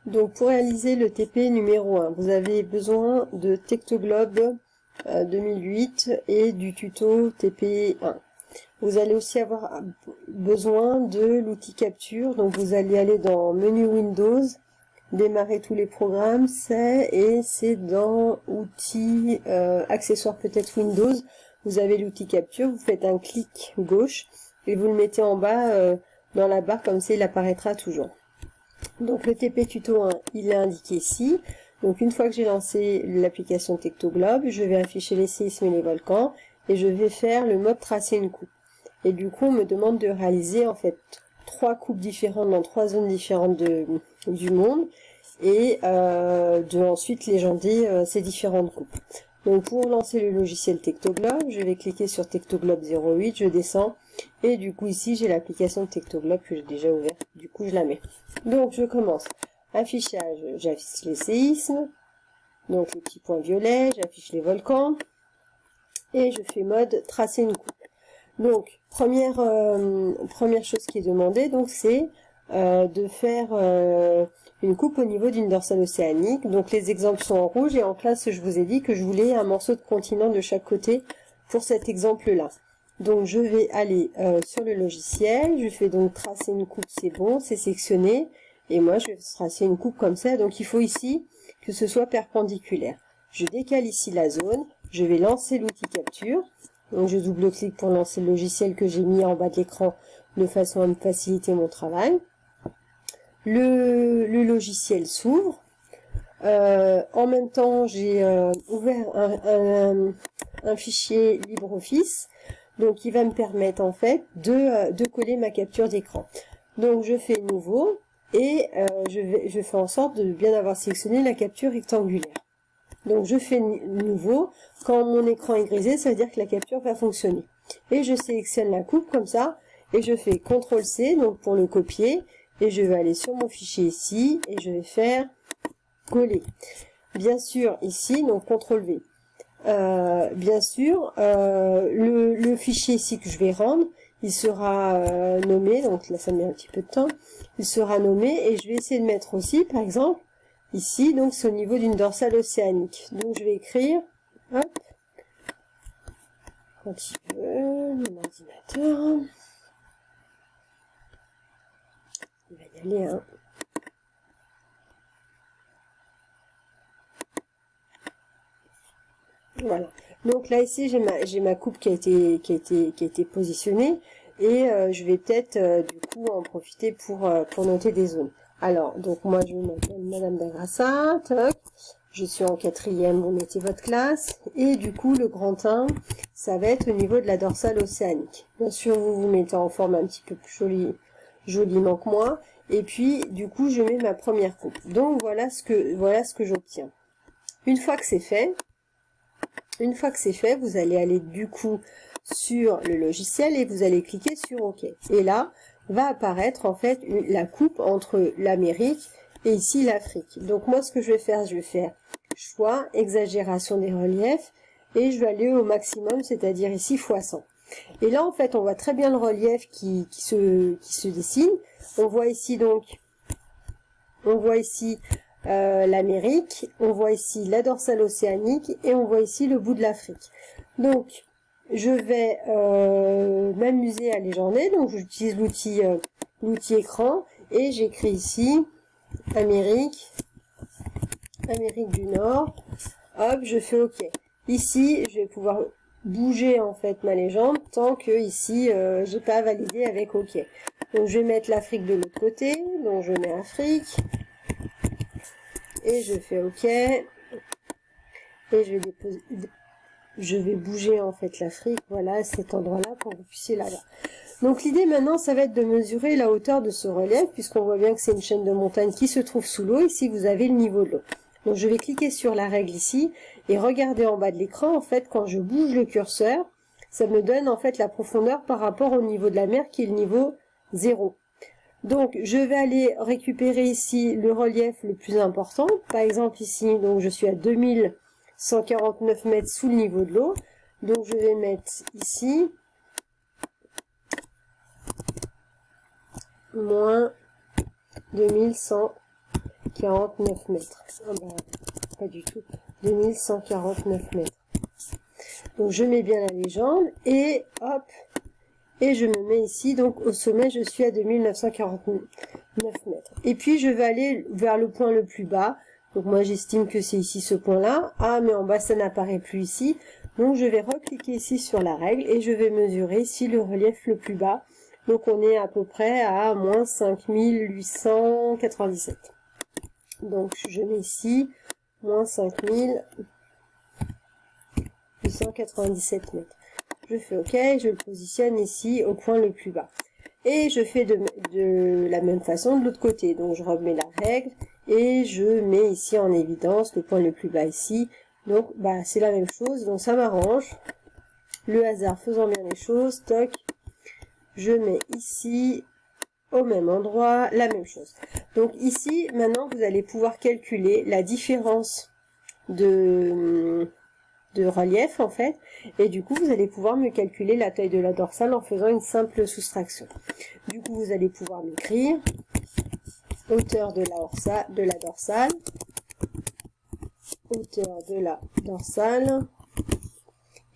Donc pour réaliser le TP numéro 1, vous avez besoin de Tectoglobe 2008 et du tuto TP 1. Vous allez aussi avoir besoin de l'outil capture, donc vous allez aller dans menu Windows, démarrer tous les programmes, c'est dans outils, accessoires peut-être Windows, vous avez l'outil capture, vous faites un clic gauche et vous le mettez en bas dans la barre, comme ça il apparaîtra toujours. Donc le TP tuto 1, il est indiqué ici. Donc une fois que j'ai lancé l'application Tectoglobe, je vais afficher les séismes et les volcans et je vais faire le mode tracer une coupe. Et du coup on me demande de réaliser en fait 3 coupes différentes dans 3 zones différentes du monde et de ensuite légender ces différentes coupes. Donc pour lancer le logiciel Tectoglobe, je vais cliquer sur Tectoglobe 08, je descends et du coup ici j'ai l'application Tectoglobe que j'ai déjà ouverte, du coup je la mets. Donc je commence. Affichage, j'affiche les séismes, donc les petits points violets, j'affiche les volcans et je fais mode tracer une coupe. Donc première chose qui est demandée, donc c'est de faire une coupe au niveau d'une dorsale océanique. Donc les exemples sont en rouge et en classe je vous ai dit que je voulais un morceau de continent de chaque côté pour cet exemple là. Donc je vais aller sur le logiciel, je fais donc tracer une coupe, c'est bon, c'est sectionné et moi je vais tracer une coupe comme ça. Donc il faut ici que ce soit perpendiculaire. Je décale ici la zone, je vais lancer l'outil capture. Donc je double-clique pour lancer le logiciel que j'ai mis en bas de l'écran de façon à me faciliter mon travail. Le logiciel s'ouvre. En même temps, j'ai ouvert un fichier LibreOffice. Donc il va me permettre en fait de coller ma capture d'écran. Donc je fais nouveau et je fais en sorte de bien avoir sélectionné la capture rectangulaire. Donc je fais nouveau, quand mon écran est grisé, ça veut dire que la capture va fonctionner. Et je sélectionne la coupe comme ça, et je fais CTRL-C, donc pour le copier, et je vais aller sur mon fichier ici, et je vais faire coller. Bien sûr, ici, donc CTRL-V. Bien sûr, le fichier ici que je vais rendre, il sera nommé, donc là ça met un petit peu de temps, il sera nommé, et je vais essayer de mettre aussi, par exemple, ici, donc c'est au niveau d'une dorsale océanique. Donc je vais écrire, hop, quand il veut, mon ordinateur, il va y aller, hein. Voilà. Donc là ici j'ai ma coupe qui a été positionnée et je vais peut-être du coup en profiter pour noter des zones. Alors donc moi je m'appelle Madame Dagrassa, toc. Je suis en 4e, vous mettez votre classe, et du coup le grand 1, ça va être au niveau de la dorsale océanique. Bien sûr, vous vous mettez en forme un petit peu plus joliment que moi, et puis du coup je mets ma première coupe. Donc voilà ce que j'obtiens. Une fois que c'est fait, vous allez aller du coup sur le logiciel et vous allez cliquer sur OK. Et là, va apparaître en fait la coupe entre l'Amérique et ici l'Afrique. Donc moi ce que je vais faire choix, exagération des reliefs et je vais aller au maximum, c'est-à-dire ici x100. Et là en fait on voit très bien le relief qui se dessine. On voit ici l'Amérique, on voit ici la dorsale océanique et on voit ici le bout de l'Afrique. Donc je vais m'amuser à légender, donc j'utilise l'outil écran et j'écris ici Amérique du Nord, hop, je fais OK. Ici, je vais pouvoir bouger en fait ma légende tant que ici, j'ai pas validé avec OK. Donc je vais mettre l'Afrique de l'autre côté, donc je mets Afrique, et je fais OK, et je vais bouger en fait l'Afrique, voilà, à cet endroit-là pour que vous puissiez la voir. Donc l'idée maintenant, ça va être de mesurer la hauteur de ce relief, puisqu'on voit bien que c'est une chaîne de montagnes qui se trouve sous l'eau. Ici, vous avez le niveau de l'eau. Donc je vais cliquer sur la règle ici, et regardez en bas de l'écran, en fait, quand je bouge le curseur, ça me donne en fait la profondeur par rapport au niveau de la mer, qui est le niveau 0. Donc je vais aller récupérer ici le relief le plus important. Par exemple ici, donc je suis à 2149 mètres sous le niveau de l'eau. Donc je vais mettre ici moins 2149 49 mètres. Ah bah, pas du tout. 2149 mètres. Donc je mets bien la légende et hop, et je me mets ici. Donc au sommet, je suis à 2949 mètres. Et puis je vais aller vers le point le plus bas. Donc moi j'estime que c'est ici ce point-là. Ah, mais en bas ça n'apparaît plus ici. Donc je vais recliquer ici sur la règle et je vais mesurer ici le relief le plus bas. Donc on est à peu près à moins 5897. Donc je mets ici moins 5897 mètres. Je fais OK, je le positionne ici au point le plus bas. Et je fais de la même façon de l'autre côté. Donc je remets la règle et je mets ici en évidence le point le plus bas ici. Donc bah, c'est la même chose, donc ça m'arrange. Le hasard faisant bien les choses, toc. Je mets ici, au même endroit, la même chose. Donc ici, maintenant, vous allez pouvoir calculer la différence de relief, en fait. Et du coup, vous allez pouvoir me calculer la taille de la dorsale en faisant une simple soustraction. Du coup, vous allez pouvoir m'écrire hauteur de la dorsale, hauteur de la dorsale,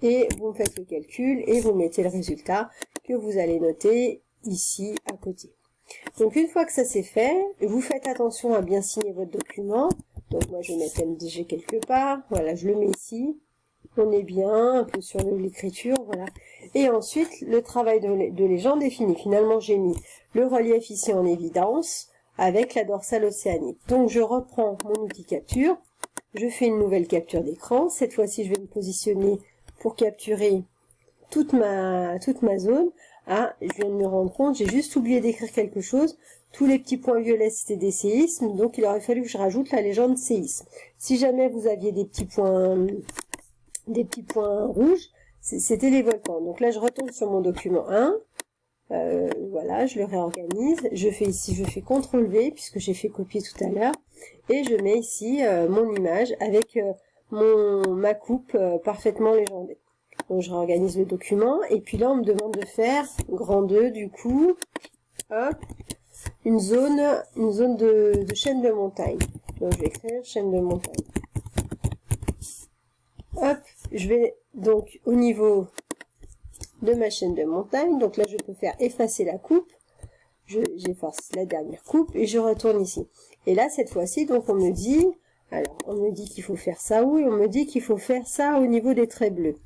et vous faites le calcul et vous mettez le résultat que vous allez noter ici à côté. Donc une fois que ça c'est fait, vous faites attention à bien signer votre document. Donc moi je vais mettre MDG quelque part, voilà, je le mets ici. On est bien un peu sur l'écriture, voilà. Et ensuite le travail de légende est fini. Finalement j'ai mis le relief ici en évidence avec la dorsale océanique. Donc je reprends mon outil capture, je fais une nouvelle capture d'écran. Cette fois-ci je vais me positionner pour capturer toute ma zone. Ah, je viens de me rendre compte, j'ai juste oublié d'écrire quelque chose. Tous les petits points violets, c'était des séismes, donc il aurait fallu que je rajoute la légende séisme. Si jamais vous aviez des petits points rouges, c'était les volcans. Donc là, je retourne sur mon document 1. Voilà, je le réorganise. Je fais ici, je fais CTRL V, puisque j'ai fait copier tout à l'heure. Et je mets ici mon image avec ma coupe parfaitement légendée. Donc je réorganise le document et puis là on me demande de faire grand 2 du coup, hop, une zone de chaîne de montagne. Donc je vais écrire chaîne de montagne. Hop, je vais donc au niveau de ma chaîne de montagne, donc là je peux faire effacer la coupe, j'efface la dernière coupe et je retourne ici. Et là cette fois-ci donc on me dit, alors on me dit qu'il faut faire ça où et on me dit qu'il faut faire ça au niveau des traits bleus.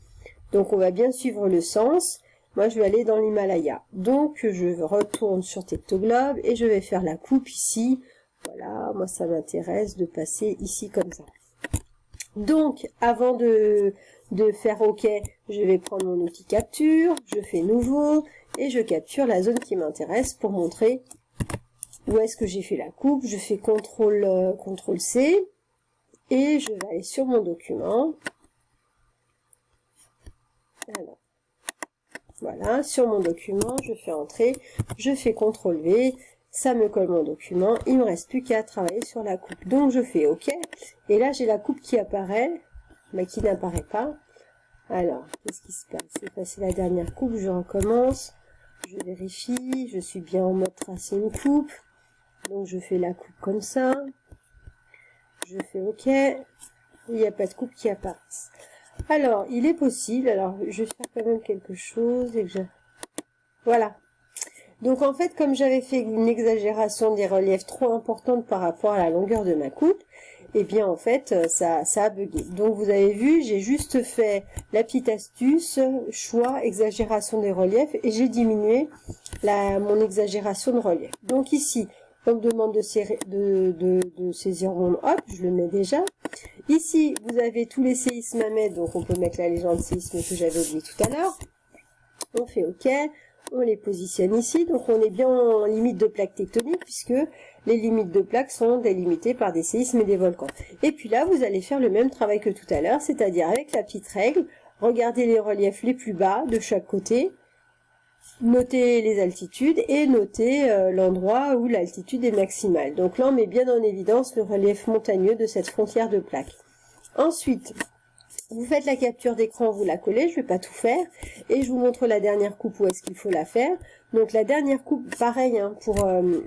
Donc on va bien suivre le sens. Moi je vais aller dans l'Himalaya. Donc je retourne sur Tectoglobe et je vais faire la coupe ici. Voilà, moi ça m'intéresse de passer ici comme ça. Donc avant de faire OK, je vais prendre mon outil capture, je fais nouveau et je capture la zone qui m'intéresse pour montrer où est-ce que j'ai fait la coupe. Je fais CTRL C et je vais aller sur mon document. Alors, voilà, sur mon document, je fais entrer, je fais CTRL V, ça me colle mon document, il ne me reste plus qu'à travailler sur la coupe. Donc je fais OK, et là j'ai la coupe qui apparaît, mais qui n'apparaît pas. Alors, qu'est-ce qui se passe? C'est passé la dernière coupe, je recommence, je vérifie, je suis bien en mode tracer une coupe, donc je fais la coupe comme ça, je fais OK, il n'y a pas de coupe qui apparaisse. Alors, il est possible, alors je vais faire quand même quelque chose, et que voilà. Donc en fait, comme j'avais fait une exagération des reliefs trop importante par rapport à la longueur de ma coupe, et bien en fait, ça a bugué. Donc vous avez vu, j'ai juste fait la petite astuce, choix, exagération des reliefs, et j'ai diminué mon exagération de relief. Donc ici, on me demande de saisir mon hop, je le mets déjà. Ici, vous avez tous les séismes à mettre, donc on peut mettre la légende séisme que j'avais oublié tout à l'heure. On fait OK, on les positionne ici, donc on est bien en limite de plaque tectonique, puisque les limites de plaques sont délimitées par des séismes et des volcans. Et puis là, vous allez faire le même travail que tout à l'heure, c'est-à-dire avec la petite règle, regardez les reliefs les plus bas de chaque côté, notez les altitudes et notez l'endroit où l'altitude est maximale. Donc là, on met bien en évidence le relief montagneux de cette frontière de plaques. Ensuite, vous faites la capture d'écran, vous la collez, je ne vais pas tout faire, et je vous montre la dernière coupe où est-ce qu'il faut la faire. Donc la dernière coupe, pareil, hein,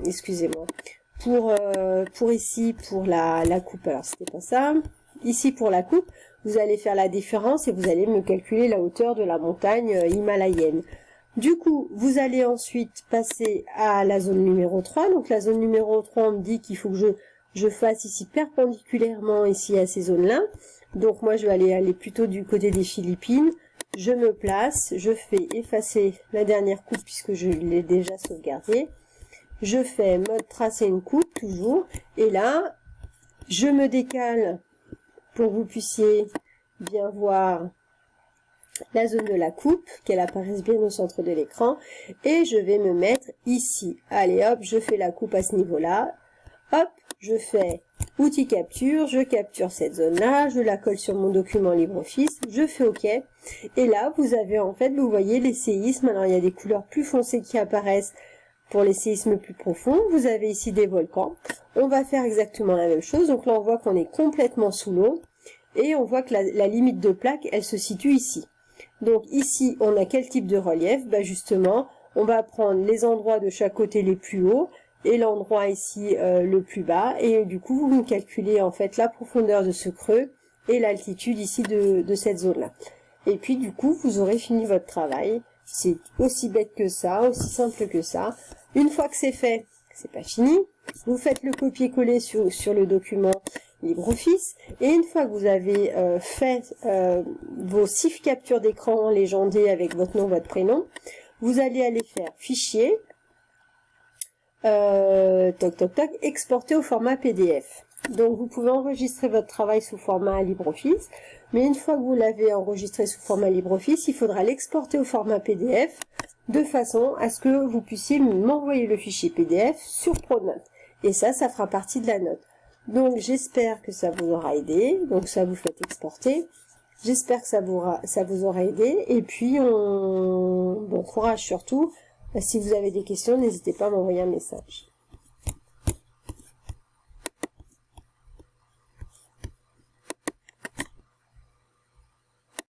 excusez-moi, pour ici, pour la coupe, alors c'était pas ça, ici pour la coupe, vous allez faire la différence et vous allez me calculer la hauteur de la montagne himalayenne. Du coup, vous allez ensuite passer à la zone numéro 3. Donc la zone numéro 3, on me dit qu'il faut que je fasse ici perpendiculairement ici à ces zones-là. Donc moi, je vais aller plutôt du côté des Philippines. Je me place, je fais effacer la dernière coupe puisque je l'ai déjà sauvegardée. Je fais mode tracer une coupe, toujours. Et là, je me décale pour que vous puissiez bien voir la zone de la coupe, qu'elle apparaisse bien au centre de l'écran, et je vais me mettre ici. Allez hop, je fais la coupe à ce niveau-là, hop, je fais outil capture, je capture cette zone-là, je la colle sur mon document LibreOffice, je fais OK, et là vous avez en fait, vous voyez les séismes, alors il y a des couleurs plus foncées qui apparaissent pour les séismes plus profonds, vous avez ici des volcans, on va faire exactement la même chose, donc là on voit qu'on est complètement sous l'eau, et on voit que la limite de plaque, elle se situe ici. Donc ici, on a quel type de relief? Bah justement, on va prendre les endroits de chaque côté les plus hauts et l'endroit ici le plus bas. Et du coup, vous me calculez en fait la profondeur de ce creux et l'altitude ici de cette zone-là. Et puis du coup, vous aurez fini votre travail. C'est aussi bête que ça, aussi simple que ça. Une fois que c'est fait, c'est pas fini. Vous faites le copier-coller sur le document LibreOffice, et une fois que vous avez fait vos 6 captures d'écran légendées avec votre nom, votre prénom, vous allez aller faire fichier, toc toc toc, exporter au format PDF. Donc vous pouvez enregistrer votre travail sous format LibreOffice, mais une fois que vous l'avez enregistré sous format LibreOffice, il faudra l'exporter au format PDF de façon à ce que vous puissiez m'envoyer le fichier PDF sur ProNote. Et ça fera partie de la note. Donc j'espère que ça vous aura aidé. Donc ça vous faites exporter. J'espère que ça vous aura aidé. Et puis bon courage surtout. Si vous avez des questions, n'hésitez pas à m'envoyer un message.